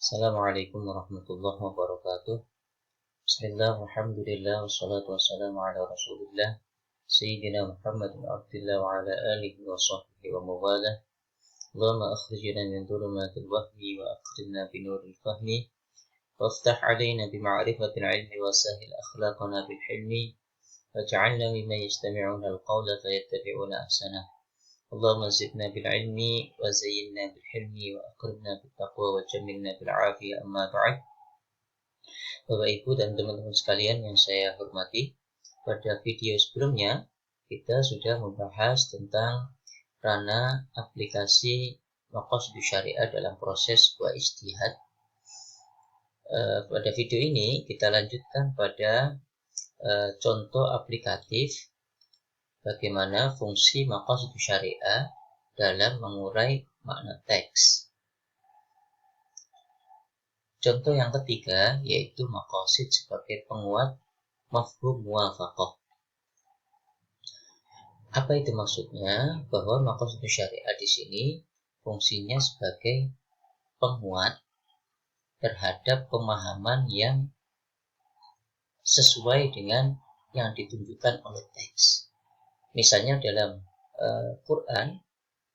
Assalamualaikum warahmatullahi wabarakatuh. Bismillah, alhamdulillah, wassalatu wassalamu ala rasulillah Sayyidina Muhammad bin Abdullah wa ala alihi wa sahbihi wa mawalah. Allahumma akhrijna min dhulumatil wahmi wa akrimna binuril fahmi waftah alaina bima'rifatil ilmi wa sahil akhlaqana bil hilmi waj'alna mimman yastami'una al-qawla fayattabi'una ahsanah. Allahumma zidna bil ilmi wa zayyinna bil hilmi wa akrimna bil taqwa wa jammilna bil afiyah. Amma ba'd. Bapak Ibu dan teman-teman sekalian yang saya hormati, pada video sebelumnya kita sudah membahas tentang ranah aplikasi maqasidus syariah dalam proses sebuah ijtihad. Pada video ini kita lanjutkan pada contoh aplikatif bagaimana fungsi maqasidus syariah dalam mengurai makna teks. Contoh yang ketiga yaitu maqasid sebagai penguat mafhum muwafaqah. Apa itu maksudnya? Bahwa maqasid syariah di sini fungsinya sebagai penguat terhadap pemahaman yang sesuai dengan yang ditunjukkan oleh teks. Misalnya dalam Quran,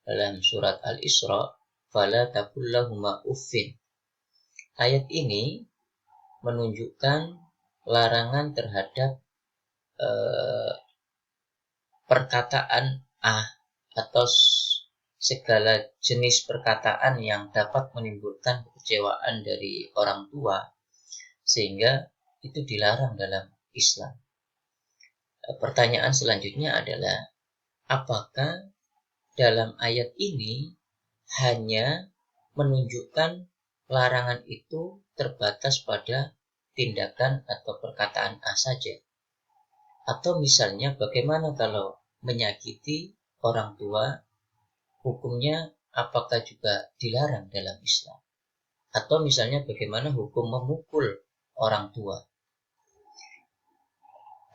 dalam surat Al-Isra, fala taqul lahuma uffin. Ayat ini menunjukkan larangan terhadap perkataan atau segala jenis perkataan yang dapat menimbulkan kekecewaan dari orang tua, sehingga itu dilarang dalam Islam. Pertanyaan selanjutnya adalah, apakah dalam ayat ini hanya menunjukkan larangan itu terbatas pada tindakan atau perkataan A saja? Atau misalnya bagaimana kalau menyakiti orang tua, hukumnya apakah juga dilarang dalam Islam? Atau misalnya bagaimana hukum memukul orang tua?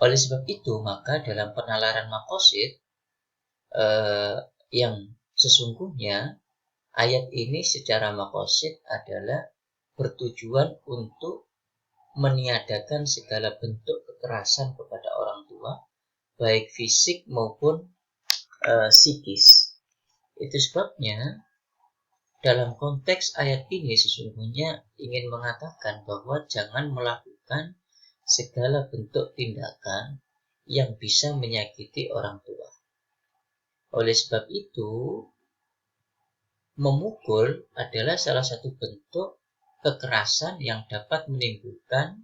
Oleh sebab itu, maka dalam penalaran maqasid yang sesungguhnya ayat ini secara maqasid adalah bertujuan untuk meniadakan segala bentuk kekerasan kepada orang tua, baik fisik maupun psikis. Itu sebabnya dalam konteks ayat ini sesungguhnya ingin mengatakan bahwa jangan melakukan segala bentuk tindakan yang bisa menyakiti orang tua. Oleh sebab itu, memukul adalah salah satu bentuk kekerasan yang dapat menimbulkan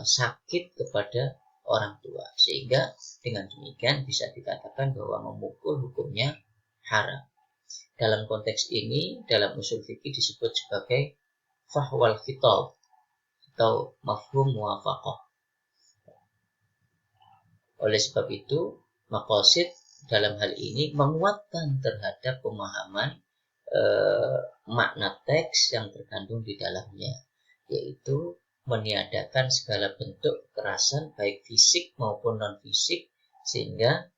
sakit kepada orang tua, sehingga dengan demikian bisa dikatakan bahwa memukul hukumnya haram. Dalam konteks ini, dalam usul fikih disebut sebagai fahwal khitab atau mafhum muwafaqah. Oleh sebab itu, maqasid dalam hal ini menguatkan terhadap pemahaman makna teks yang terkandung di dalamnya, yaitu meniadakan segala bentuk kekerasan baik fisik maupun non-fisik, sehingga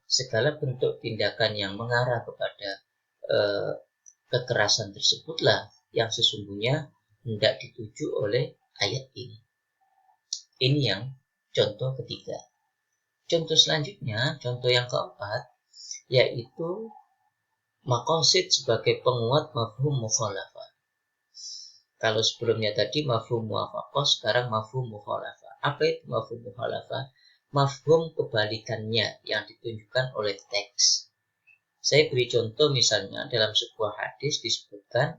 segala bentuk tindakan yang mengarah kepada kekerasan tersebutlah yang sesungguhnya hendak dituju oleh ayat ini. Ini yang contoh ketiga. Contoh selanjutnya, contoh yang keempat, yaitu maqasid sebagai penguat mafhum mukhalafah. Kalau sebelumnya tadi mafhum muwafaqah, sekarang mafhum mukhalafah. Apa itu mafhum mukhalafah? Mafhum kebalikannya yang ditunjukkan oleh teks. Saya beri contoh, misalnya dalam sebuah hadis disebutkan,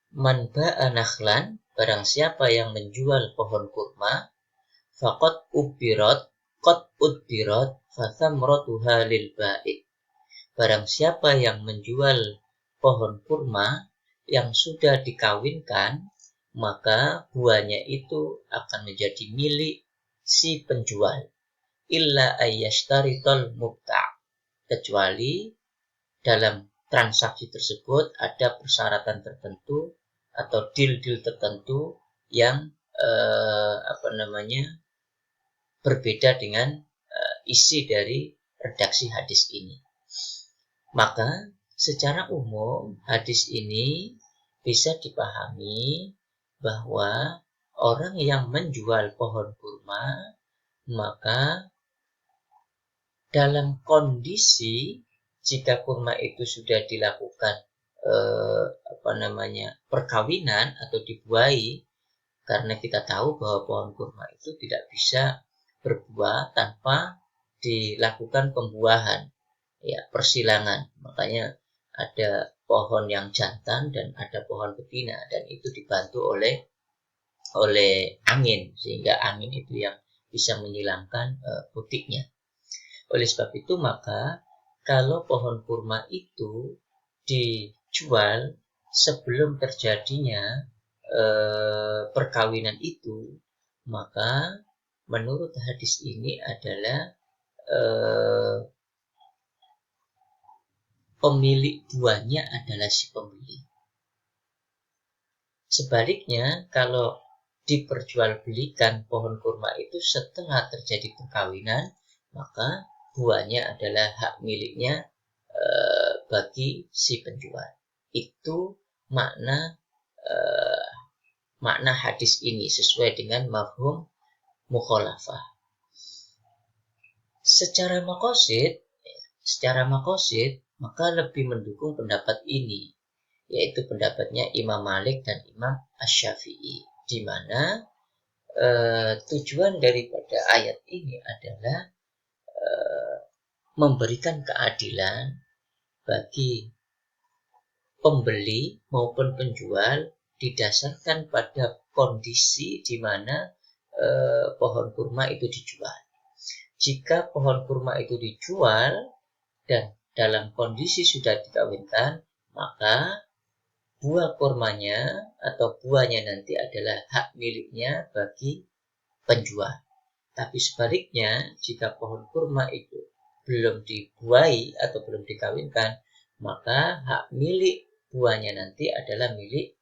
man ba'a nakhlan, barang siapa yang menjual pohon kurma, faqad ubbirat, qad udbirat, fathamratuha lil ba'i. Barang siapa yang menjual pohon kurma yang sudah dikawinkan, maka buahnya itu akan menjadi milik si penjual. Illa ayyashtarital mubta', kecuali dalam transaksi tersebut ada persyaratan tertentu atau deal-deal tertentu yang berbeda dengan isi dari redaksi hadis ini. Maka secara umum hadis ini bisa dipahami bahwa orang yang menjual pohon kurma, maka dalam kondisi jika kurma itu sudah dilakukan perkawinan atau dibuahi, karena kita tahu bahwa pohon kurma itu tidak bisa berbuah tanpa dilakukan pembuahan, ya, persilangan. Makanya ada pohon yang jantan dan ada pohon betina, dan itu dibantu oleh angin, sehingga angin itu yang bisa menyilangkan putiknya. Oleh sebab itu, maka kalau pohon kurma itu dijual sebelum terjadinya perkawinan itu, maka menurut hadis ini adalah pemilik buahnya adalah si pembeli. Sebaliknya, kalau diperjualbelikan pohon kurma itu setelah terjadi perkawinan, maka buahnya adalah hak miliknya bagi si penjual. Itu makna hadis ini sesuai dengan mafhum mukhalafah. Secara maqasid, maka lebih mendukung pendapat ini, yaitu pendapatnya Imam Malik dan Imam Asy-Syafi'i, di mana tujuan daripada ayat ini adalah memberikan keadilan bagi pembeli maupun penjual didasarkan pada kondisi di mana pohon kurma itu dijual. Jika pohon kurma itu dijual dan dalam kondisi sudah dikawinkan, maka buah kurmanya atau buahnya nanti adalah hak miliknya bagi penjual. Tapi sebaliknya, jika pohon kurma itu belum dibuahi atau belum dikawinkan, maka hak milik buahnya nanti adalah milik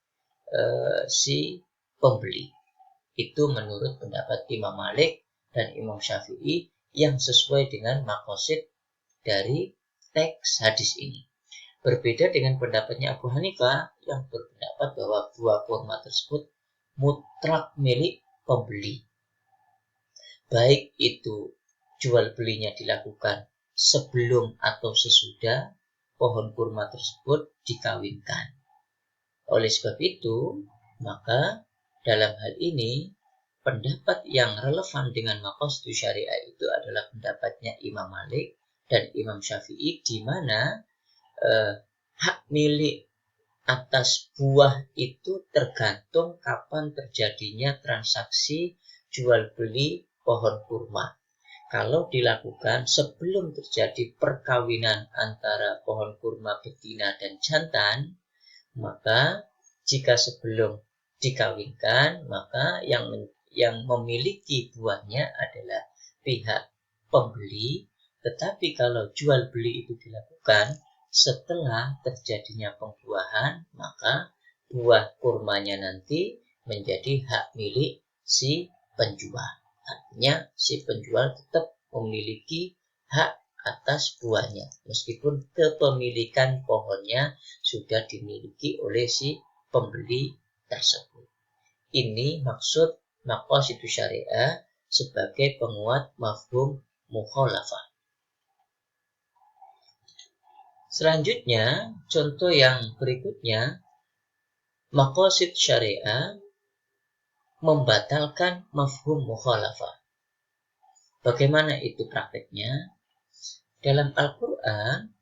si pembeli. Itu menurut pendapat Imam Malik dan Imam Syafi'i yang sesuai dengan maqasid dari teks hadis ini. Berbeda dengan pendapatnya Abu Hanifah yang berpendapat bahwa buah kurma tersebut mutlak milik pembeli. Baik itu jual belinya dilakukan sebelum atau sesudah pohon kurma tersebut dikawinkan. Oleh sebab itu, maka dalam hal ini pendapat yang relevan dengan maqasid syariah itu adalah pendapatnya Imam Malik dan Imam Syafi'i, di mana hak milik atas buah itu tergantung kapan terjadinya transaksi jual beli pohon kurma. Kalau dilakukan sebelum terjadi perkawinan antara pohon kurma betina dan jantan, maka jika sebelum dikawinkan, maka yang memiliki buahnya adalah pihak pembeli. Tetapi kalau jual beli itu dilakukan setelah terjadinya pembuahan, maka buah kurmanya nanti menjadi hak milik si penjual. Artinya si penjual tetap memiliki hak atas buahnya, meskipun kepemilikan pohonnya sudah dimiliki oleh si pembeli tersebut. Ini maksud maqasid syariah sebagai penguat mafhum mukhalafah. Selanjutnya, contoh yang berikutnya, maqasid syariah membatalkan mafhum mukhalafah. Bagaimana itu prakteknya? Dalam Al-Quran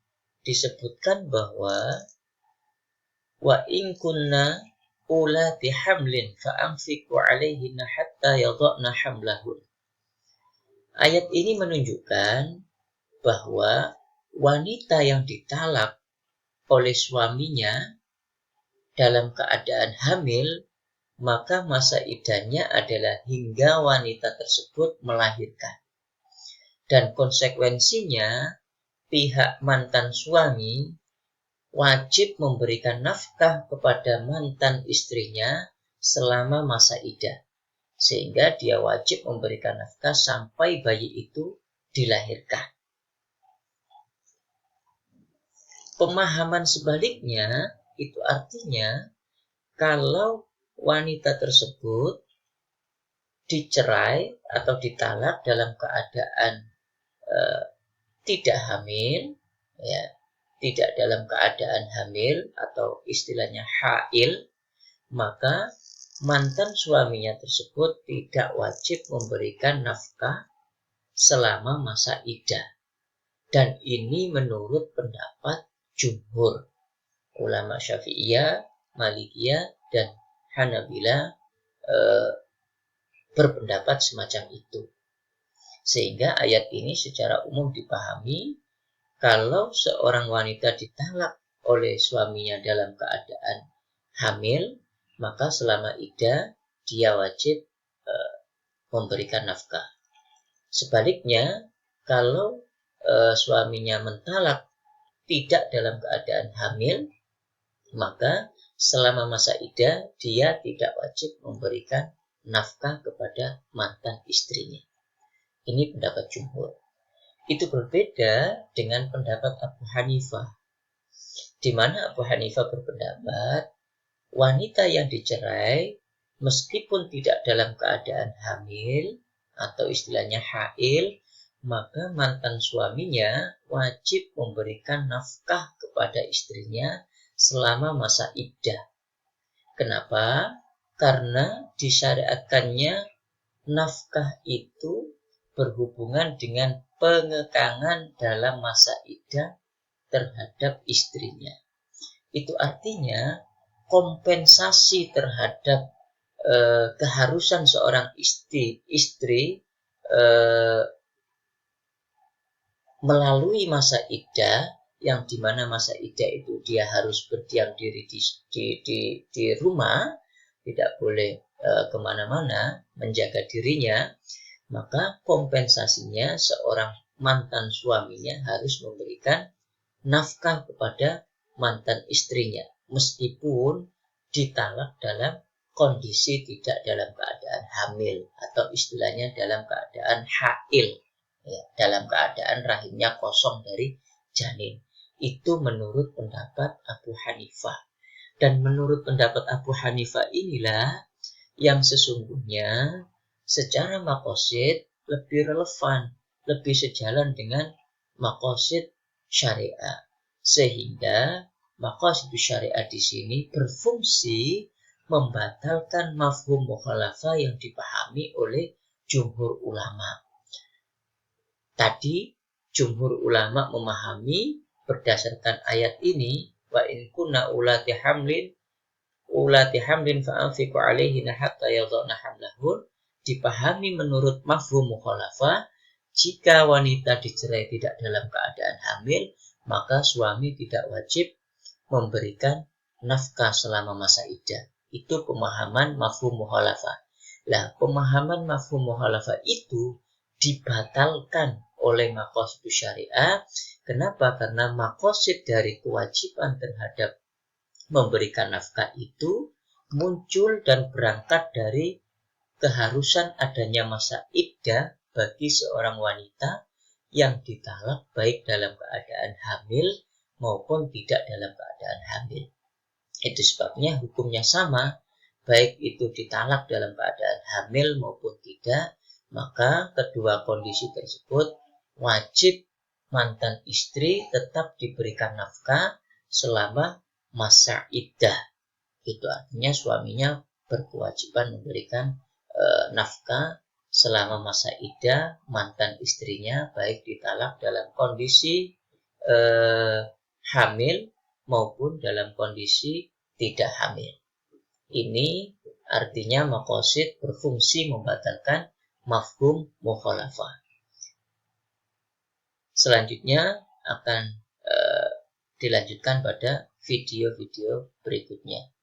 disebutkan bahwa wa in kunna ulati hamlin fa'amsiku alaihinna hatta yadha'na hamlahun. Ayat ini menunjukkan bahwa wanita yang ditalak oleh suaminya dalam keadaan hamil, maka masa iddahnya adalah hingga wanita tersebut melahirkan. Dan konsekuensinya, pihak mantan suami wajib memberikan nafkah kepada mantan istrinya selama masa iddah, sehingga dia wajib memberikan nafkah sampai bayi itu dilahirkan. Pemahaman sebaliknya itu artinya kalau wanita tersebut dicerai atau ditalak dalam keadaan tidak hamil, ya, tidak dalam keadaan hamil atau istilahnya hail, maka mantan suaminya tersebut tidak wajib memberikan nafkah selama masa iddah. Dan ini menurut pendapat jumhur ulama Syafi'iyah, Malikiyah, dan Hanabilah berpendapat semacam itu. Sehingga ayat ini secara umum dipahami kalau seorang wanita ditalak oleh suaminya dalam keadaan hamil, maka selama iddah dia wajib memberikan nafkah. Sebaliknya, kalau suaminya mentalak tidak dalam keadaan hamil, maka selama masa iddah dia tidak wajib memberikan nafkah kepada mantan istrinya. Ini pendapat jumhur. Itu berbeda dengan pendapat Abu Hanifah, di mana Abu Hanifah berpendapat wanita yang dicerai meskipun tidak dalam keadaan hamil atau istilahnya hail, maka mantan suaminya wajib memberikan nafkah kepada istrinya selama masa iddah. Kenapa? Karena disyariatkannya nafkah itu berhubungan dengan pengekangan dalam masa iddah terhadap istrinya. Itu artinya kompensasi terhadap keharusan seorang istri melalui masa iddah, yang dimana masa iddah itu dia harus berdiam diri di rumah, tidak boleh kemana-mana, menjaga dirinya, maka kompensasinya seorang mantan suaminya harus memberikan nafkah kepada mantan istrinya, meskipun ditalak dalam kondisi tidak dalam keadaan hamil atau istilahnya dalam keadaan hail, ya, dalam keadaan rahimnya kosong dari janin. Itu menurut pendapat Abu Hanifah. Dan menurut pendapat Abu Hanifah inilah yang sesungguhnya secara maqasid lebih relevan, lebih sejalan dengan maqasid syariah. Sehingga maqasid syariah di sini berfungsi membatalkan mafhum mukhalafah yang dipahami oleh jumhur ulama. Tadi jumhur ulama memahami berdasarkan ayat ini, wa in kunna ulati hamlin fa'anfiqu alaihinna hatta yadhana hamlahun, dipahami menurut mafhum mukhalafah, jika wanita dicerai tidak dalam keadaan hamil, maka suami tidak wajib memberikan nafkah selama masa iddah. Itu pemahaman mafhum mukhalafah. Nah, pemahaman mafhum mukhalafah itu dibatalkan oleh maqasid syariah. Kenapa? Karena maqasid dari kewajiban terhadap memberikan nafkah itu muncul dan berangkat dari keharusan adanya masa iddah bagi seorang wanita yang ditalak baik dalam keadaan hamil maupun tidak dalam keadaan hamil. Itu sebabnya hukumnya sama, baik itu ditalak dalam keadaan hamil maupun tidak, maka kedua kondisi tersebut wajib mantan istri tetap diberikan nafkah selama masa iddah. Itu artinya suaminya berkewajiban memberikan nafkah selama masa iddah mantan istrinya, baik ditalak dalam kondisi hamil maupun dalam kondisi tidak hamil. Ini artinya maqasid berfungsi membatalkan mafhum mukhalafah. Selanjutnya akan dilanjutkan pada video-video berikutnya.